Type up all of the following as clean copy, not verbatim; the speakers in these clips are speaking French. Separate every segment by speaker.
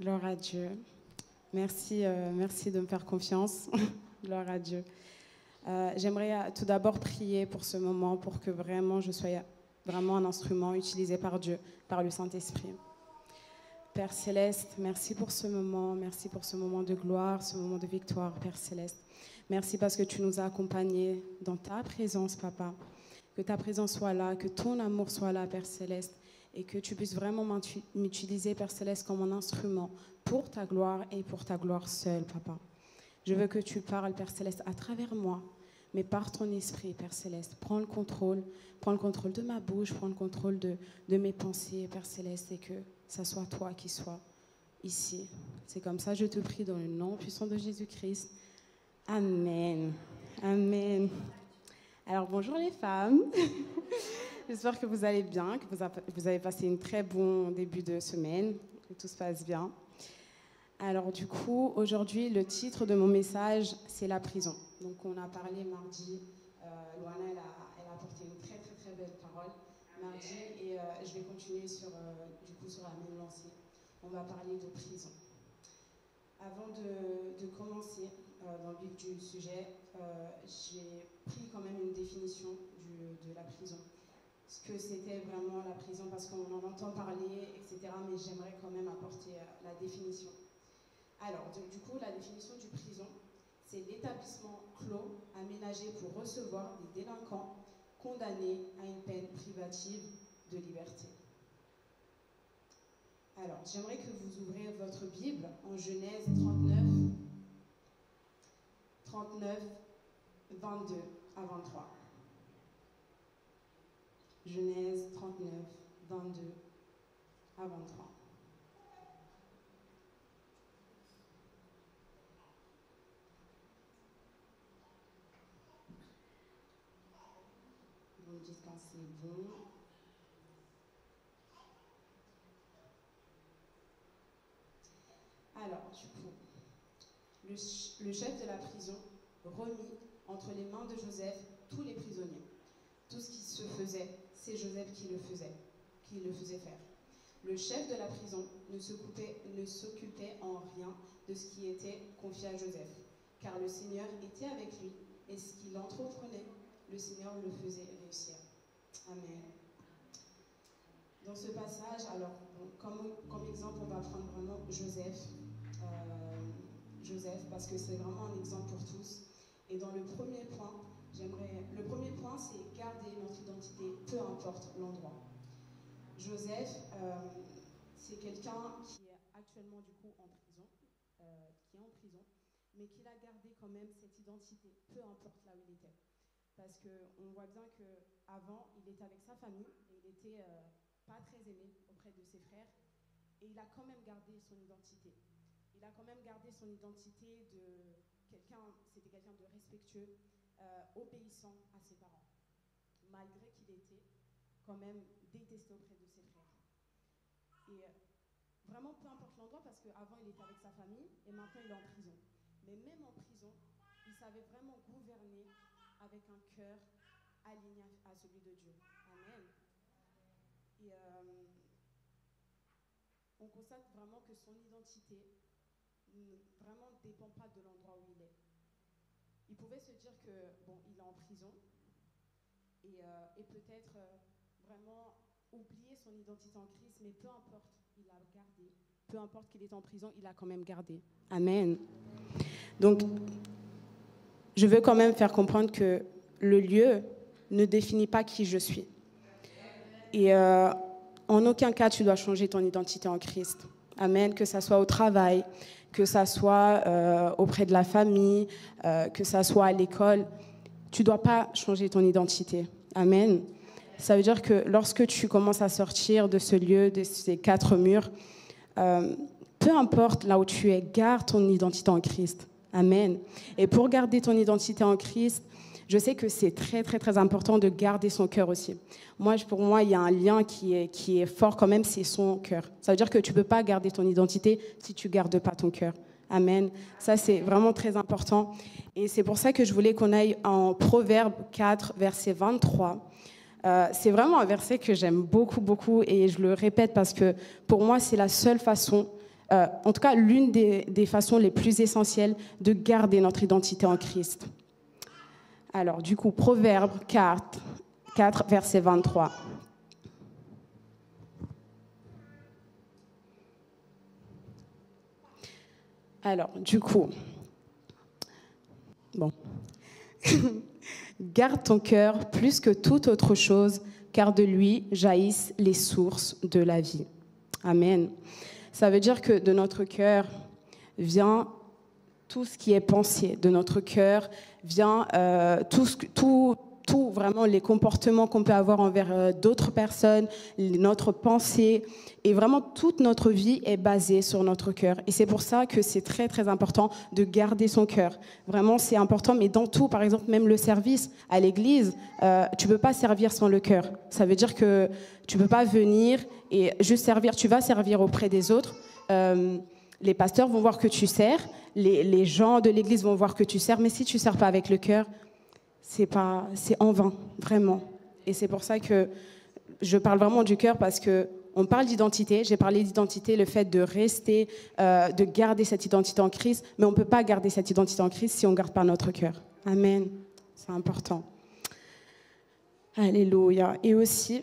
Speaker 1: Gloire à Dieu. Merci, merci de me faire confiance. Gloire à Dieu. J'aimerais tout d'abord prier pour ce moment, pour que vraiment je sois vraiment un instrument utilisé par Dieu, par le Saint-Esprit. Père Céleste, merci pour ce moment de gloire, ce moment de victoire, Père Céleste. Merci parce que tu nous as accompagnés dans ta présence, Papa. Que ta présence soit là, que ton amour soit là, Père Céleste, et que tu puisses vraiment m'utiliser, Père Céleste, comme un instrument pour ta gloire et pour ta gloire seule, Papa. Je veux que tu parles, Père Céleste, à travers moi, mais par ton esprit, Père Céleste. Prends le contrôle de ma bouche, prends le contrôle de mes pensées, Père Céleste, et que ça soit toi qui sois ici. C'est comme ça, je te prie dans le nom puissant de Jésus-Christ. Amen. Amen. Alors, bonjour les femmes. J'espère que vous allez bien, que vous avez passé un très bon début de semaine, que tout se passe bien. Alors du coup, aujourd'hui, le titre de mon message, c'est la prison. Donc on a parlé mardi, Loana, elle a apporté une très très très belle parole mardi, et je vais continuer sur la même lancée. On va parler de prison. Avant de commencer dans le vif du sujet, j'ai pris quand même une définition de la prison. Ce que c'était vraiment la prison, parce qu'on en entend parler, etc. Mais j'aimerais quand même apporter la définition. Alors, du coup, la définition du prison, c'est l'établissement clos aménagé pour recevoir des délinquants condamnés à une peine privative de liberté. Alors, j'aimerais que vous ouvriez votre Bible en Genèse 39, 22 à 23. Genèse 39, 22 à 23. Vous me dites quand c'est bon. Alors, du coup, le chef de la prison remit entre les mains de Joseph tous les prisonniers. Tout ce qui se faisait, c'est Joseph qui le faisait faire. Le chef de la prison ne s'occupait en rien de ce qui était confié à Joseph, car le Seigneur était avec lui, et ce qu'il entreprenait, le Seigneur le faisait réussir. Amen. Dans ce passage, alors, comme exemple, on va prendre vraiment Joseph, parce que c'est vraiment un exemple pour tous. Et dans le premier point, c'est garder notre identité, peu importe l'endroit. Joseph, c'est quelqu'un qui est actuellement du coup en prison, mais qui a gardé quand même cette identité, peu importe là où il était. Parce qu'on voit bien qu'avant, il était avec sa famille, et il n'était pas très aimé auprès de ses frères, et il a quand même gardé son identité. Il a quand même gardé son identité c'était quelqu'un de respectueux, obéissant à ses parents, malgré qu'il était quand même détesté auprès de ses frères. Et vraiment, peu importe l'endroit, parce qu'avant, il était avec sa famille, et maintenant, il est en prison. Mais même en prison, il savait vraiment gouverner avec un cœur aligné à celui de Dieu. Amen. Et on constate vraiment que son identité vraiment ne dépend pas de l'endroit où il est. Il pouvait se dire que, il est en prison, et peut-être vraiment oublier son identité en Christ, mais peu importe, il a gardé. Peu importe qu'il est en prison, il a quand même gardé. Amen. Donc, je veux quand même faire comprendre que le lieu ne définit pas qui je suis. Et en aucun cas, tu dois changer ton identité en Christ. Amen. Que ça soit au travail, que ça soit auprès de la famille, que ça soit à l'école, tu ne dois pas changer ton identité. Amen. Ça veut dire que lorsque tu commences à sortir de ce lieu, de ces quatre murs, peu importe là où tu es, garde ton identité en Christ. Amen. Et pour garder ton identité en Christ, je sais que c'est très, très, très important de garder son cœur aussi. Pour moi, il y a un lien qui est fort quand même, c'est son cœur. Ça veut dire que tu ne peux pas garder ton identité si tu ne gardes pas ton cœur. Amen. Ça, c'est vraiment très important. Et c'est pour ça que je voulais qu'on aille en Proverbe 4, verset 23. C'est vraiment un verset que j'aime beaucoup, beaucoup. Et je le répète parce que pour moi, c'est la seule façon en tout cas, l'une des façons les plus essentielles de garder notre identité en Christ. Alors, du coup, Proverbes 4 verset 23. Alors, du coup, bon. Garde ton cœur plus que toute autre chose, car de lui jaillissent les sources de la vie. Amen. Ça veut dire que de notre cœur vient tout ce qui est pensé. De notre cœur vient tout vraiment les comportements qu'on peut avoir envers d'autres personnes, notre pensée. Et vraiment, toute notre vie est basée sur notre cœur. Et c'est pour ça que c'est très, très important de garder son cœur. Vraiment, c'est important, mais dans tout, par exemple, même le service à l'église, tu ne peux pas servir sans le cœur. Ça veut dire que tu ne peux pas venir et juste servir. Tu vas servir auprès des autres. Les pasteurs vont voir que tu sers. Les gens de l'église vont voir que tu sers. Mais si tu ne sers pas avec le cœur, c'est en vain, vraiment. Et c'est pour ça que je parle vraiment du cœur, parce qu'on parle d'identité. J'ai parlé d'identité, le fait de rester, de garder cette identité en Christ. Mais on ne peut pas garder cette identité en Christ si on ne garde pas notre cœur. Amen. C'est important. Alléluia. Et aussi,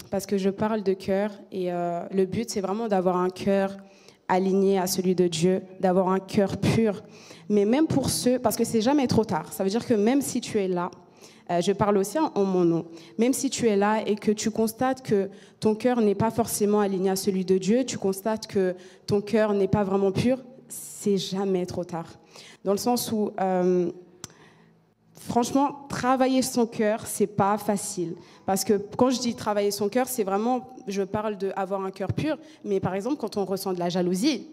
Speaker 1: parce que je parle de cœur, et le but, c'est vraiment d'avoir un cœur aligné à celui de Dieu, d'avoir un cœur pur. Mais même pour ceux, parce que c'est jamais trop tard, ça veut dire que même si tu es là, je parle aussi en mon nom, même si tu es là et que tu constates que ton cœur n'est pas forcément aligné à celui de Dieu, tu constates que ton cœur n'est pas vraiment pur, c'est jamais trop tard. Dans le sens où, franchement, travailler son cœur, c'est pas facile. Parce que quand je dis travailler son cœur, c'est vraiment, je parle d'avoir un cœur pur, mais par exemple, quand on ressent de la jalousie,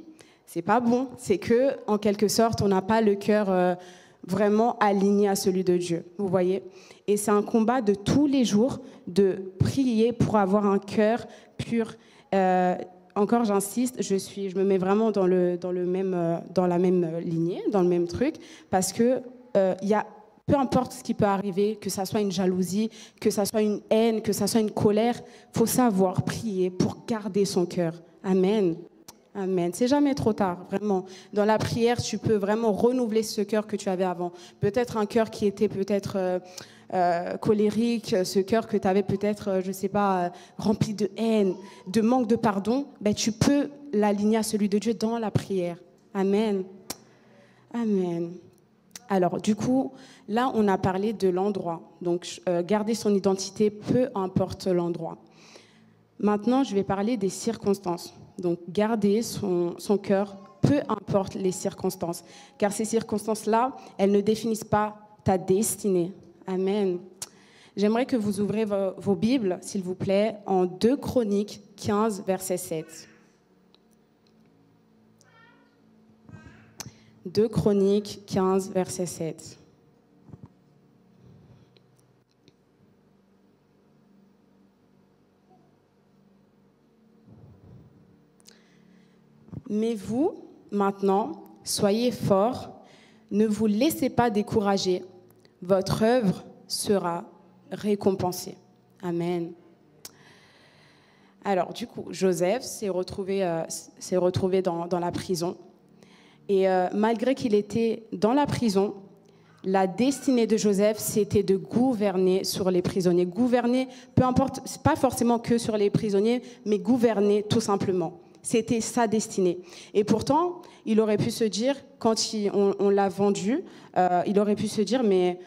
Speaker 1: c'est pas bon. C'est que, en quelque sorte, on n'a pas le cœur vraiment aligné à celui de Dieu. Vous voyez ? Et c'est un combat de tous les jours de prier pour avoir un cœur pur. Encore, j'insiste, je me mets vraiment dans la même lignée, dans le même truc, parce que peu importe ce qui peut arriver, que ça soit une jalousie, que ça soit une haine, que ça soit une colère, il faut savoir prier pour garder son cœur. Amen. Amen. C'est jamais trop tard, vraiment. Dans la prière, tu peux vraiment renouveler ce cœur que tu avais avant. Peut-être un cœur qui était peut-être colérique, ce cœur que tu avais peut-être, je ne sais pas, rempli de haine, de manque de pardon. Ben, tu peux l'aligner à celui de Dieu dans la prière. Amen. Amen. Alors, du coup, là, on a parlé de l'endroit. Donc, garder son identité, peu importe l'endroit. Maintenant, je vais parler des circonstances. Donc, garder son cœur, peu importe les circonstances. Car ces circonstances-là, elles ne définissent pas ta destinée. Amen. J'aimerais que vous ouvrez vos Bibles, s'il vous plaît, en 2 Chroniques 15, verset 7. 2 Chroniques 15, verset 7. Mais vous, maintenant, soyez forts, ne vous laissez pas décourager, votre œuvre sera récompensée. Amen. Alors, du coup, Joseph s'est retrouvé dans la prison. Et malgré qu'il était dans la prison, la destinée de Joseph, c'était de gouverner sur les prisonniers. Gouverner, peu importe, pas forcément que sur les prisonniers, mais gouverner tout simplement. C'était sa destinée. Et pourtant, il aurait pu se dire, quand on l'a vendu, il aurait pu se dire, mais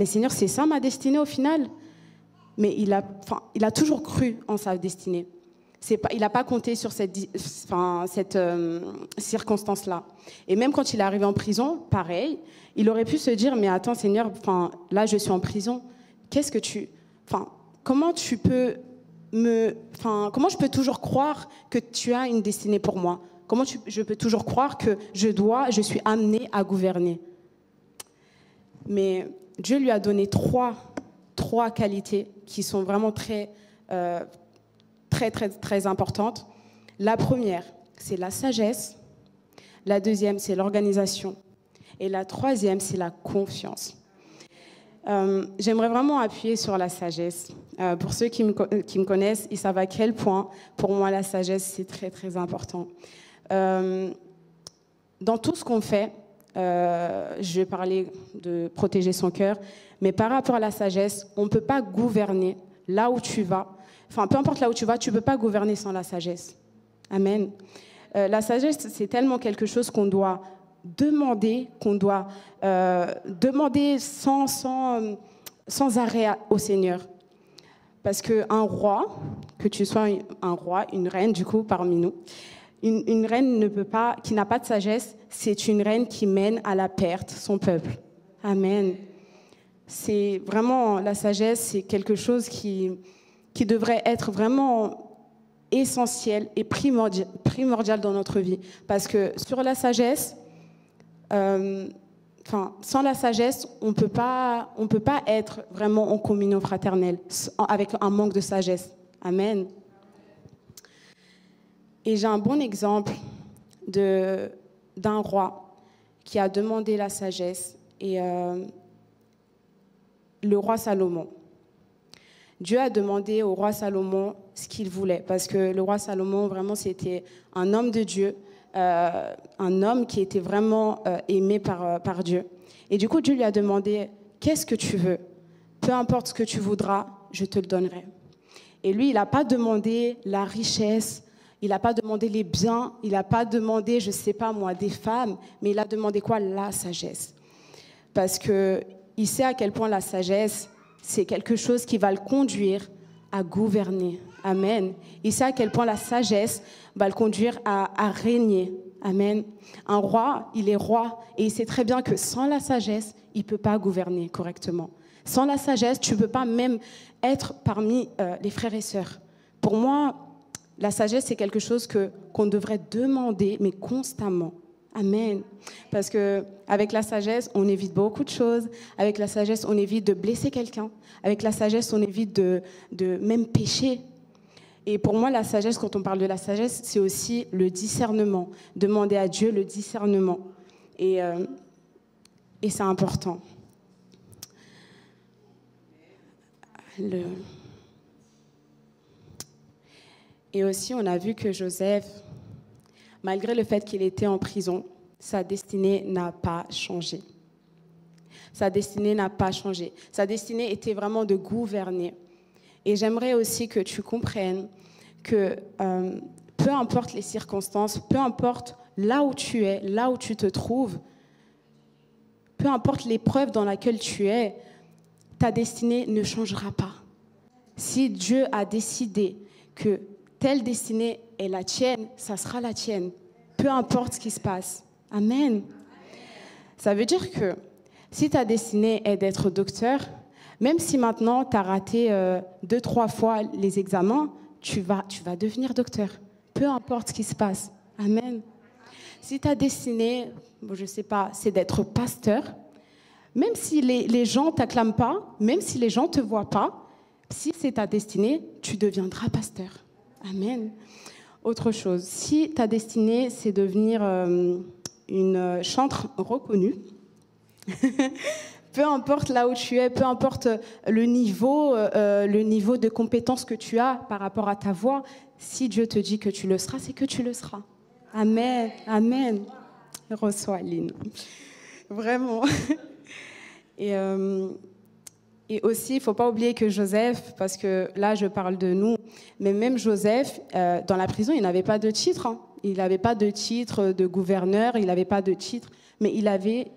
Speaker 1: Seigneur, c'est ça ma destinée au final ? Mais il a toujours cru en sa destinée. Il n'a pas compté sur cette circonstance-là. Et même quand il est arrivé en prison, pareil, il aurait pu se dire, mais attends Seigneur, là je suis en prison, comment je peux toujours croire que tu as une destinée pour moi ? Comment je peux toujours croire que je suis amenée à gouverner ? Mais Dieu lui a donné trois qualités qui sont vraiment très, très, très, très importantes. La première, c'est la sagesse. La deuxième, c'est l'organisation. Et la troisième, c'est la confiance. j'aimerais vraiment appuyer sur la sagesse. Pour ceux qui me connaissent, ils savent à quel point, pour moi, la sagesse, c'est très, très important. Dans tout ce qu'on fait, je vais parler de protéger son cœur, mais par rapport à la sagesse, on ne peut pas gouverner là où tu vas. Enfin, peu importe là où tu vas, tu ne peux pas gouverner sans la sagesse. Amen. La sagesse, c'est tellement quelque chose qu'on doit demander sans arrêt au Seigneur. Parce qu'un roi, que tu sois un roi, une reine du coup parmi nous, une reine qui n'a pas de sagesse, c'est une reine qui mène à la perte son peuple. Amen. C'est vraiment, la sagesse, c'est quelque chose qui devrait être vraiment essentiel et primordial dans notre vie. Parce que sur la sagesse, sans la sagesse, on ne peut pas être vraiment en communion fraternelle avec un manque de sagesse. Amen. Et j'ai un bon exemple d'un roi qui a demandé la sagesse, et le roi Salomon. Dieu a demandé au roi Salomon ce qu'il voulait, parce que le roi Salomon, vraiment, c'était un homme de Dieu, un homme qui était vraiment aimé par Dieu. Et du coup, Dieu lui a demandé, qu'est-ce que tu veux? Peu importe ce que tu voudras, je te le donnerai. Et lui, il n'a pas demandé la richesse, il n'a pas demandé les biens, il n'a pas demandé, je ne sais pas moi, des femmes, mais il a demandé quoi? La sagesse. Parce qu'il sait à quel point la sagesse, c'est quelque chose qui va le conduire à gouverner. Amen. Il sait à quel point la sagesse va le conduire à régner. Amen. Un roi, il est roi, et il sait très bien que sans la sagesse, il ne peut pas gouverner correctement. Sans la sagesse, tu ne peux pas même être parmi les frères et sœurs. Pour moi, la sagesse, c'est quelque chose qu'on devrait demander, mais constamment. Amen. Parce qu'avec la sagesse, on évite beaucoup de choses. Avec la sagesse, on évite de blesser quelqu'un. Avec la sagesse, on évite de même pécher. Et pour moi, la sagesse, quand on parle de la sagesse, c'est aussi le discernement. Demander à Dieu le discernement. Et c'est important. Et aussi, on a vu que Joseph, malgré le fait qu'il était en prison, sa destinée n'a pas changé. Sa destinée n'a pas changé. Sa destinée était vraiment de gouverner. Et j'aimerais aussi que tu comprennes que peu importe les circonstances, peu importe là où tu es, là où tu te trouves, peu importe l'épreuve dans laquelle tu es, ta destinée ne changera pas. Si Dieu a décidé que telle destinée est la tienne, ça sera la tienne. Peu importe ce qui se passe. Amen. Ça veut dire que si ta destinée est d'être docteur, même si maintenant tu as raté 2-3 fois les examens, tu vas devenir docteur. Peu importe ce qui se passe. Amen. Si ta destinée, je ne sais pas, c'est d'être pasteur, même si les gens ne t'acclament pas, même si les gens ne te voient pas, si c'est ta destinée, tu deviendras pasteur. Amen. Autre chose, si ta destinée, c'est devenir une chantre reconnue, peu importe là où tu es, peu importe le niveau de compétence que tu as par rapport à ta voix, si Dieu te dit que tu le seras, c'est que tu le seras. Amen. Amen. Reçois, Lynn. Vraiment. Et aussi, il ne faut pas oublier que Joseph, parce que là, je parle de nous, mais même Joseph, dans la prison, il n'avait pas de titre. Hein. Il n'avait pas de titre de gouverneur, il n'avait pas de titre, mais il avait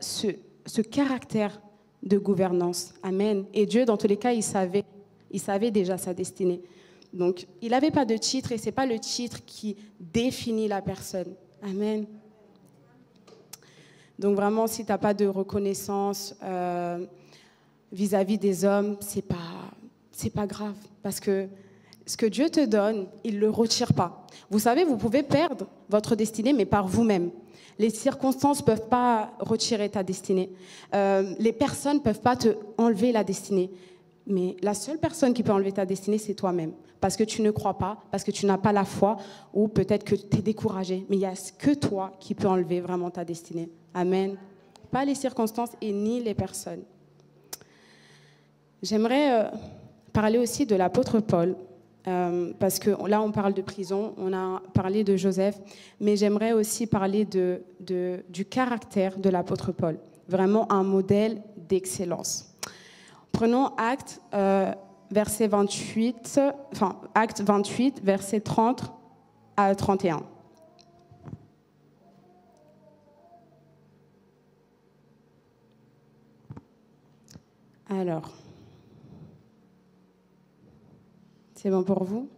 Speaker 1: ce caractère de gouvernance. Amen. Et Dieu, dans tous les cas, il savait déjà sa destinée. Donc, il n'avait pas de titre, et ce n'est pas le titre qui définit la personne. Amen. Donc, vraiment, si tu n'as pas de reconnaissance vis-à-vis des hommes, c'est pas grave, parce que ce que Dieu te donne, il ne le retire pas. Vous savez, vous pouvez perdre votre destinée, mais par vous-même. Les circonstances ne peuvent pas retirer ta destinée. Les personnes ne peuvent pas te enlever la destinée. Mais la seule personne qui peut enlever ta destinée, c'est toi-même. Parce que tu ne crois pas, parce que tu n'as pas la foi, ou peut-être que tu es découragé. Mais il n'y a que toi qui peux enlever vraiment ta destinée. Amen. Pas les circonstances et ni les personnes. J'aimerais parler aussi de l'apôtre Paul, parce que là, on parle de prison, on a parlé de Joseph, mais j'aimerais aussi parler du caractère de l'apôtre Paul, vraiment un modèle d'excellence. Prenons Actes, verset 28, Actes 28, verset 30 à 31. Alors, c'est bon pour vous?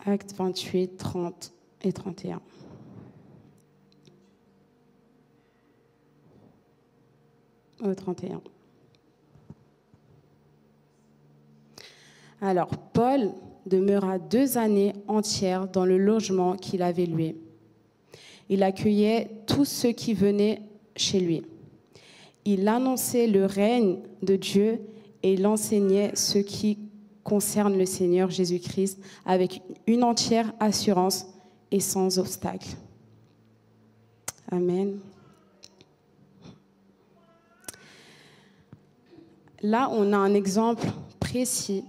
Speaker 1: Actes 28, 30 et 31. Au 31. Alors, Paul demeura 2 années entières dans le logement qu'il avait loué. Il accueillait tous ceux qui venaient chez lui. Il annonçait le règne de Dieu et il enseignait ce qui concerne le Seigneur Jésus-Christ avec une entière assurance et sans obstacle. Amen. Là, on a un exemple précis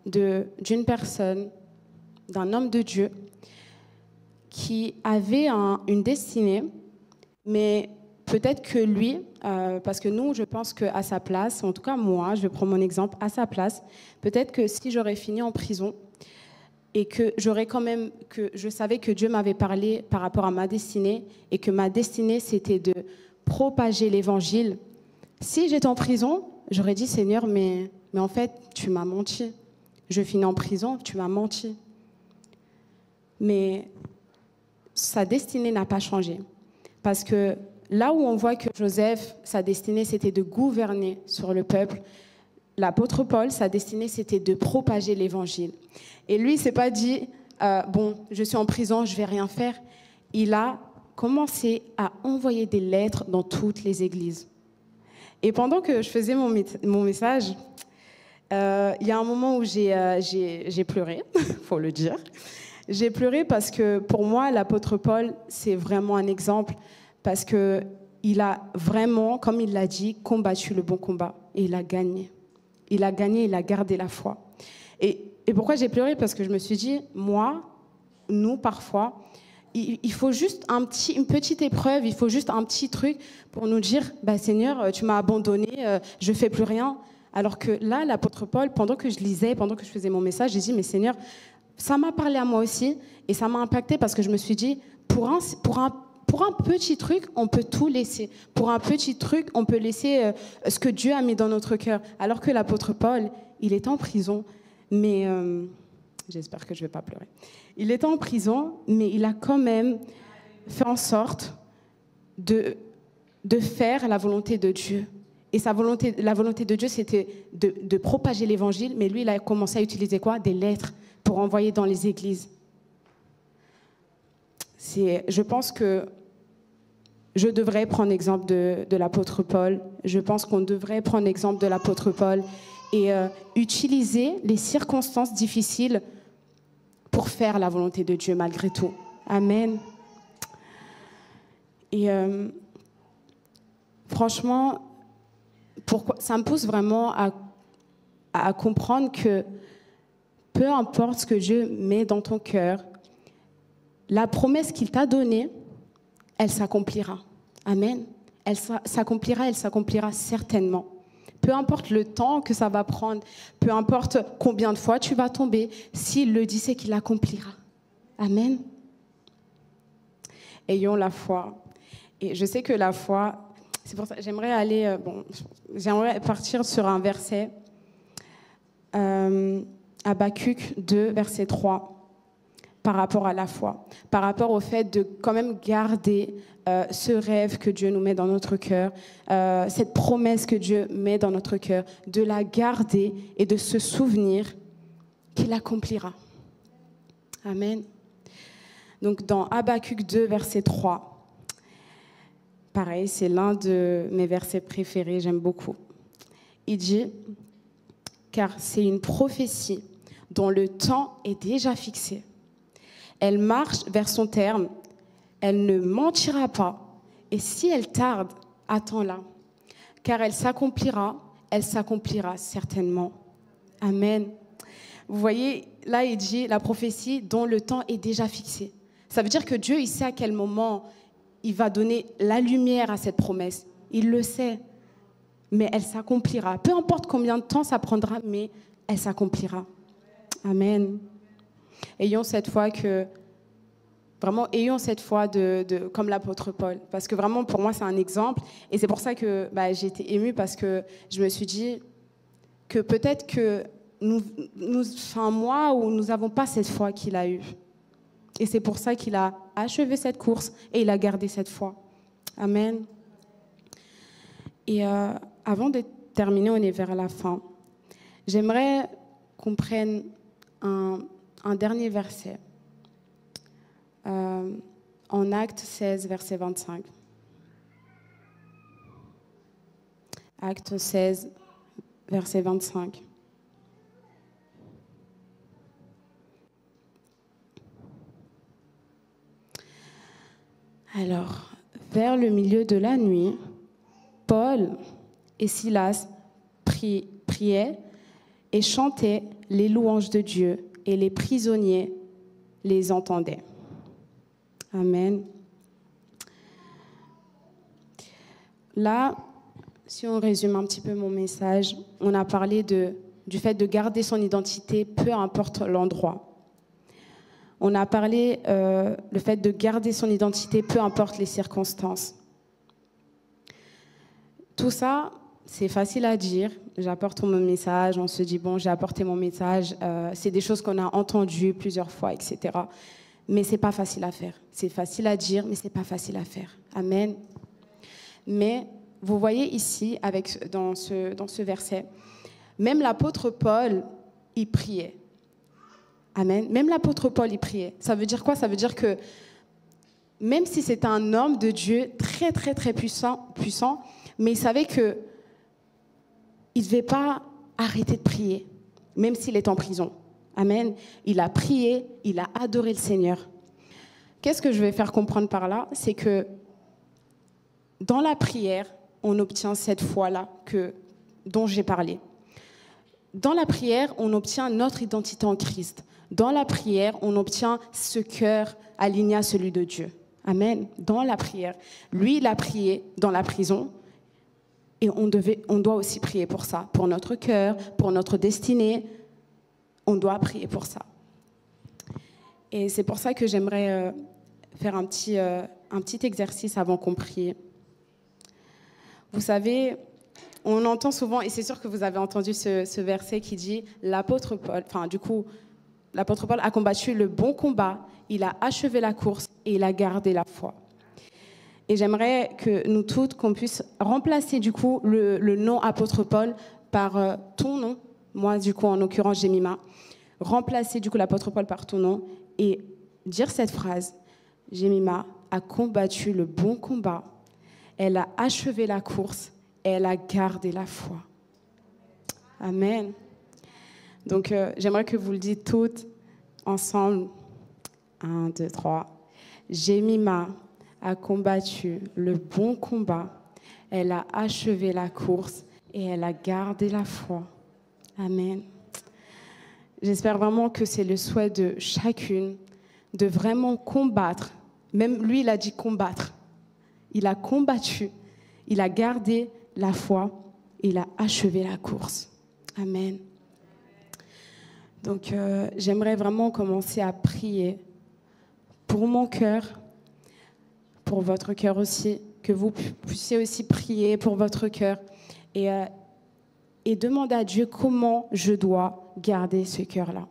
Speaker 1: d'une personne, d'un homme de Dieu qui avait une destinée, mais peut-être que lui, parce que nous, je pense qu'à sa place, en tout cas moi, je prends mon exemple, à sa place, peut-être que si j'aurais fini en prison et que je savais que Dieu m'avait parlé par rapport à ma destinée et que ma destinée, c'était de propager l'évangile. Si j'étais en prison, j'aurais dit, Seigneur, mais en fait, tu m'as menti. Je finis en prison, tu m'as menti. Mais sa destinée n'a pas changé. Parce que là où on voit que Joseph, sa destinée, c'était de gouverner sur le peuple, l'apôtre Paul, sa destinée, c'était de propager l'évangile. Et lui, il ne s'est pas dit, bon, je suis en prison, je ne vais rien faire. Il a commencé à envoyer des lettres dans toutes les églises. Et pendant que je faisais mon message, il y a un moment où j'ai pleuré, il faut le dire. J'ai pleuré parce que pour moi, l'apôtre Paul, c'est vraiment un exemple parce qu'il a vraiment, comme il l'a dit, combattu le bon combat et il a gagné. Il a gagné, il a gardé la foi. Et pourquoi j'ai pleuré? Parce que je me suis dit, nous, parfois, il faut juste une petite épreuve, il faut juste un petit truc pour nous dire, bah, Seigneur, tu m'as abandonné, je ne fais plus rien. Alors que là, l'apôtre Paul, pendant que je lisais, pendant que je faisais mon message, j'ai dit, mais Seigneur, ça m'a parlé à moi aussi et ça m'a impacté parce que je me suis dit, pour un petit truc, on peut tout laisser. Pour un petit truc, on peut laisser ce que Dieu a mis dans notre cœur. Alors que l'apôtre Paul, il était en prison, mais j'espère que je ne vais pas pleurer. Il était en prison, mais il a quand même fait en sorte de faire la volonté de Dieu. Et la volonté de Dieu, c'était de propager l'évangile, mais lui, il a commencé à utiliser quoi? Des lettres pour envoyer dans les églises. Je pense que je devrais prendre l'exemple de l'apôtre Paul. Je pense qu'on devrait prendre l'exemple de l'apôtre Paul et utiliser les circonstances difficiles pour faire la volonté de Dieu malgré tout. Amen. Et franchement, ça me pousse vraiment à comprendre que peu importe ce que Dieu met dans ton cœur, la promesse qu'il t'a donnée, elle s'accomplira. Amen. Elle s'accomplira certainement. Peu importe le temps que ça va prendre, peu importe combien de fois tu vas tomber, s'il le dit, c'est qu'il l'accomplira. Amen. Ayons la foi. Et je sais que la foi, c'est pour ça que j'aimerais partir sur un verset, Habacuc 2, verset 3. Par rapport à la foi, par rapport au fait de quand même garder ce rêve que Dieu nous met dans notre cœur, cette promesse que Dieu met dans notre cœur, de la garder et de se souvenir qu'il accomplira. Amen. Donc dans Habacuc 2, verset 3, pareil, c'est l'un de mes versets préférés, j'aime beaucoup. Il dit, car c'est une prophétie dont le temps est déjà fixé. Elle marche vers son terme, elle ne mentira pas, et si elle tarde, attends-la, car elle s'accomplira certainement. Amen. Vous voyez, là, il dit la prophétie dont le temps est déjà fixé. Ça veut dire que Dieu, il sait à quel moment il va donner la lumière à cette promesse. Il le sait, mais elle s'accomplira. Peu importe combien de temps ça prendra, mais elle s'accomplira. Amen. Ayons cette foi comme l'apôtre Paul. Parce que vraiment, pour moi, c'est un exemple. Et c'est pour ça que j'ai été émue, parce que je me suis dit que peut-être que nous n'avons pas cette foi qu'il a eue. Et c'est pour ça qu'il a achevé cette course et il a gardé cette foi. Amen. Et avant de terminer, on est vers la fin. J'aimerais qu'on prenne un dernier verset. En Actes 16, verset 25. Actes 16, verset 25. Alors, vers le milieu de la nuit, Paul et Silas priaient et chantaient les louanges de Dieu, et les prisonniers les entendaient. Amen. Là, si on résume un petit peu mon message, on a parlé du fait de garder son identité, peu importe l'endroit. On a parlé le fait de garder son identité, peu importe les circonstances. Tout ça, c'est facile à dire. J'apporte mon message, on se dit, bon, j'ai apporté mon message. C'est des choses qu'on a entendues plusieurs fois, etc. Mais ce n'est pas facile à faire. C'est facile à dire, mais ce n'est pas facile à faire. Amen. Mais vous voyez ici, dans ce verset, même l'apôtre Paul, il priait. Amen. Même l'apôtre Paul, il priait. Ça veut dire quoi? Ça veut dire que même si c'est un homme de Dieu très, très, très puissant, mais il savait qu'il ne devait pas arrêter de prier, même s'il est en prison. Amen. Il a prié, il a adoré le Seigneur. Qu'est-ce que je vais faire comprendre par là? C'est que dans la prière, on obtient cette foi-là dont j'ai parlé. Dans la prière, on obtient notre identité en Christ. Dans la prière, on obtient ce cœur aligné à celui de Dieu. Amen. Dans la prière. Lui, il a prié dans la prison. Et on doit aussi prier pour ça, pour notre cœur, pour notre destinée. On doit prier pour ça. Et c'est pour ça que j'aimerais faire un petit exercice avant qu'on prie. Vous savez, on entend souvent, et c'est sûr que vous avez entendu ce verset qui dit l'apôtre Paul a combattu le bon combat, il a achevé la course et il a gardé la foi. Et j'aimerais que nous toutes, qu'on puisse remplacer du coup le nom apôtre Paul par ton nom. Moi, du coup, en l'occurrence, Jemima. Remplacer du coup l'apôtre Paul par ton nom et dire cette phrase. Jemima a combattu le bon combat. Elle a achevé la course et elle a gardé la foi. Amen. Donc, j'aimerais que vous le dites toutes ensemble. 1, 2, 3. Jemima a combattu le bon combat. Elle a achevé la course et elle a gardé la foi. Amen. J'espère vraiment que c'est le souhait de chacune de vraiment combattre. Même lui, il a dit combattre. Il a combattu, il a gardé la foi, il a achevé la course. Amen. Donc, j'aimerais vraiment commencer à prier pour mon cœur, pour votre cœur aussi, que vous puissiez aussi prier pour votre cœur et demander à Dieu comment je dois garder ce cœur-là.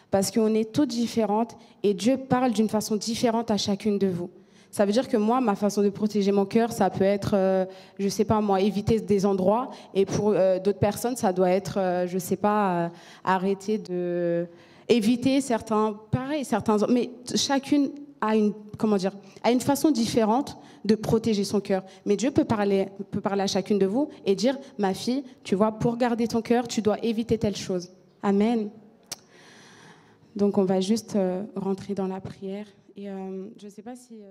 Speaker 1: Parce qu'on est toutes différentes et Dieu parle d'une façon différente à chacune de vous. Ça veut dire que moi, ma façon de protéger mon cœur, ça peut être, je ne sais pas moi, éviter des endroits. Et pour d'autres personnes, ça doit être, je ne sais pas, arrêter de... éviter certains... Pareil, certains... Mais chacune a une façon différente de protéger son cœur. Mais Dieu peut parler à chacune de vous et dire, ma fille, tu vois, pour garder ton cœur, tu dois éviter telle chose. Amen. Donc, on va juste rentrer dans la prière. Et je ne sais pas si...